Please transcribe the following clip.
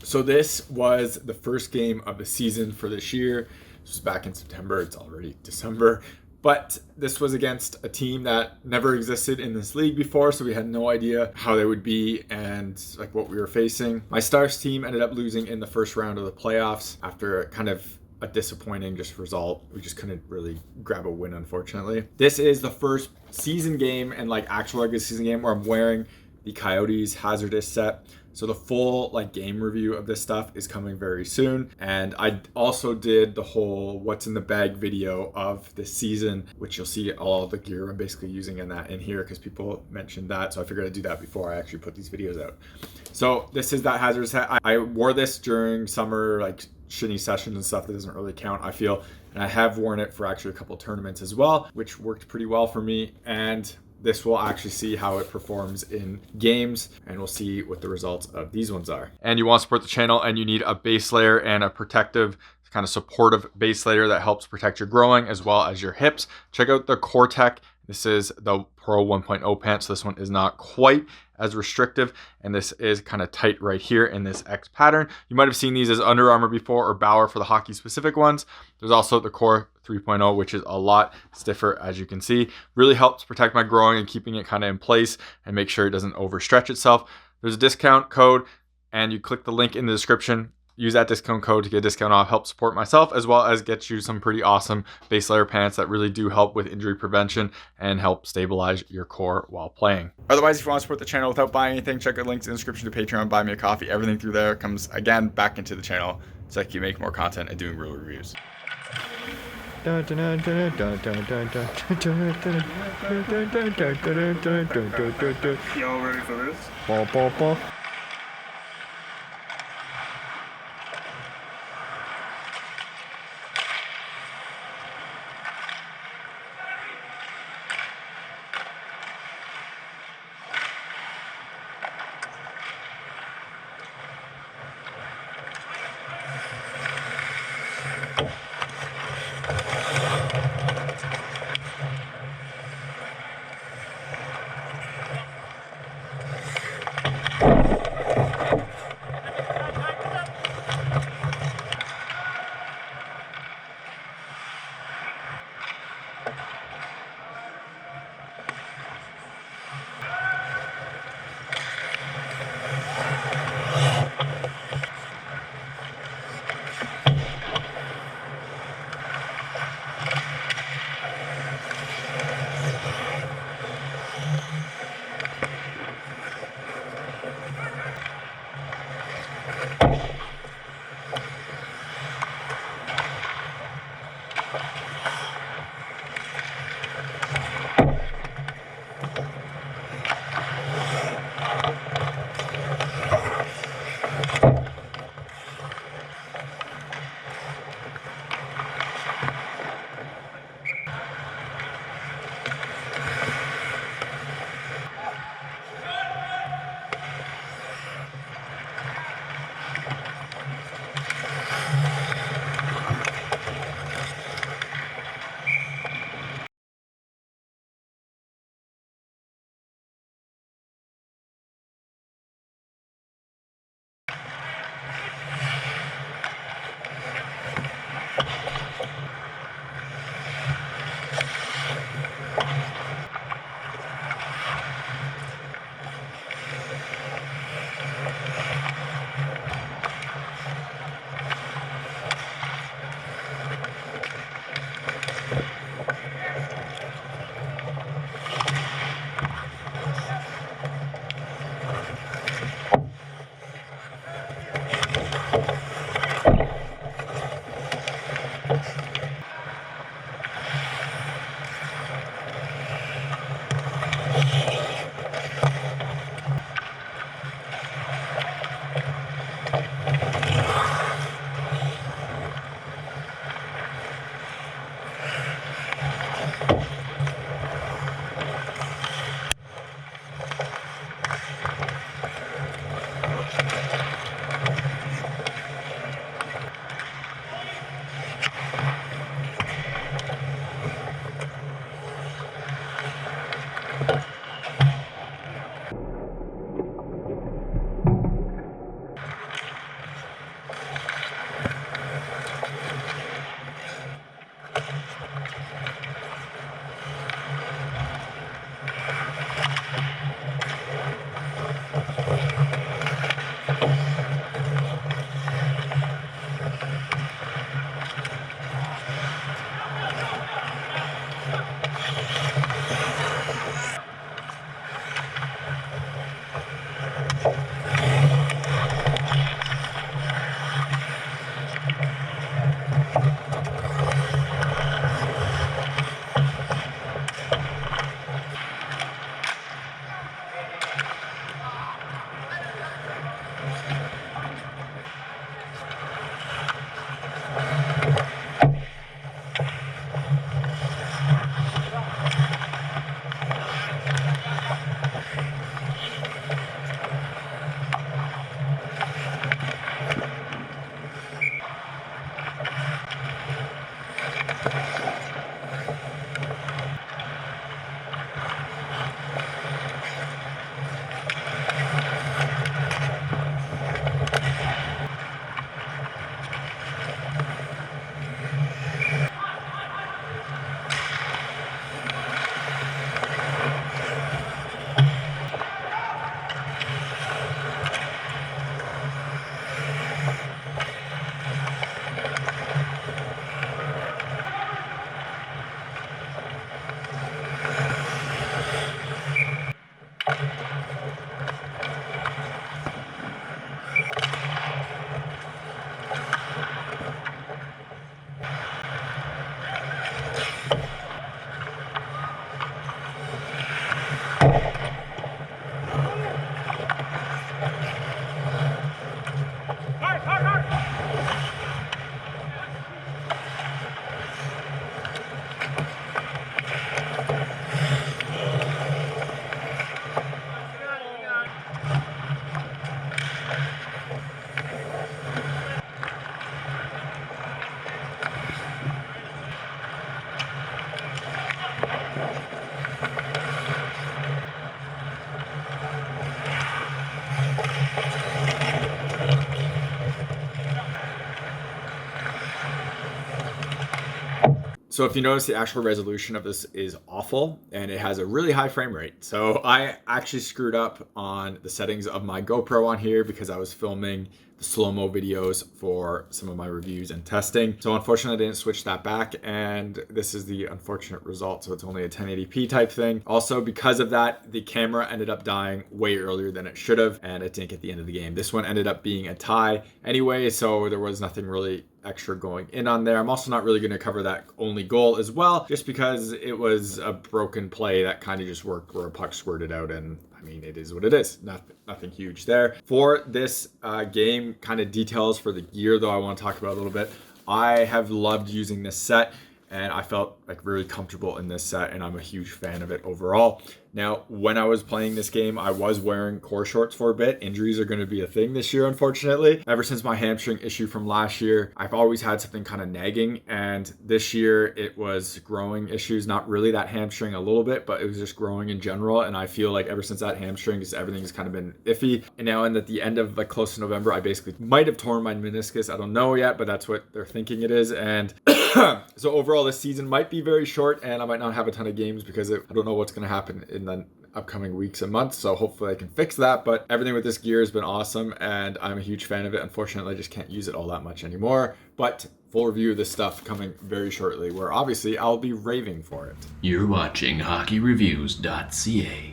So this was the first game of the season for this year. This was back in September. It's already December. But this was against a team that never existed in this league before, so we had no idea how they would be and like what we were facing. My Stars team ended up losing in the first round of the playoffs after kind of a disappointing just result. We just couldn't really grab a win, unfortunately. This is the first season game and like actual regular season game where I'm wearing the Coyotes Hzrdus set. So the full like game review of this stuff is coming very soon. And I also did the whole what's in the bag video of this season, which you'll see all the gear I'm basically using in here because people mentioned that. So I figured I'd do that before I actually put these videos out. So this is that Hzrdus hat. I wore this during summer like shitty sessions and stuff that doesn't really count, I feel. And I have worn it for actually a couple tournaments as well, which worked pretty well for me. And this will actually see how it performs in games, and we'll see what the results of these ones are. And you want to support the channel, and you need a base layer and a protective, kind of supportive base layer that helps protect your growing as well as your hips. Check out the Cortec. This is the Pro 1.0 pant, so this one is not quite as restrictive, and this is kind of tight right here in this X pattern. You might have seen these as Under Armour before, or Bauer for the hockey specific ones. There's also the Core 3.0, which is a lot stiffer, as you can see. Really helps protect my growing and keeping it kind of in place and make sure it doesn't overstretch itself. There's a discount code, and you click the link in the description. Use that discount code to get a discount off, help support myself, as well as get you some pretty awesome base layer pants that really do help with injury prevention and help stabilize your core while playing. Otherwise, if you want to support the channel without buying anything, check out links in the description to Patreon, buy me a coffee. Everything through there comes, again, back into the channel so I can make more content and doing real reviews. Y'all ready for this? So if you notice, the actual resolution of this is awful and it has a really high frame rate. So I actually screwed up on the settings of my GoPro on here because I was filming the slow-mo videos for some of my reviews and testing. So unfortunately I didn't switch that back, and this is the unfortunate result. So it's only a 1080p type thing. Also, because of that, the camera ended up dying way earlier than it should have, and it didn't get the end of the game. This one ended up being a tie anyway, so there was nothing really extra going in on there. I'm also not really going to cover that only goal as well, just because it was a broken play that kind of just worked where a puck squirted out, and I mean, it is what it is. Nothing huge there. For this game, kind of details for the gear though, I want to talk about a little bit. I have loved using this set, and I felt like really comfortable in this set, and I'm a huge fan of it overall. Now, when I was playing this game, I was wearing core shorts for a bit. Injuries are going to be a thing this year, unfortunately. Ever since my hamstring issue from last year, I've always had something kind of nagging, and this year it was growing issues. Not really that hamstring, a little bit, but it was just growing in general, and I feel like ever since that hamstring, just everything's kind of been iffy. And now at the end of like close to November, I basically might have torn my meniscus. I don't know yet, but that's what they're thinking it is. And so overall, this season might be very short, and I might not have a ton of games because I don't know what's going to happen in the upcoming weeks and months. So hopefully I can fix that. But everything with this gear has been awesome, and I'm a huge fan of it. Unfortunately, I just can't use it all that much anymore. But full review of this stuff coming very shortly, where obviously I'll be raving for it. You're watching HockeyReviews.ca.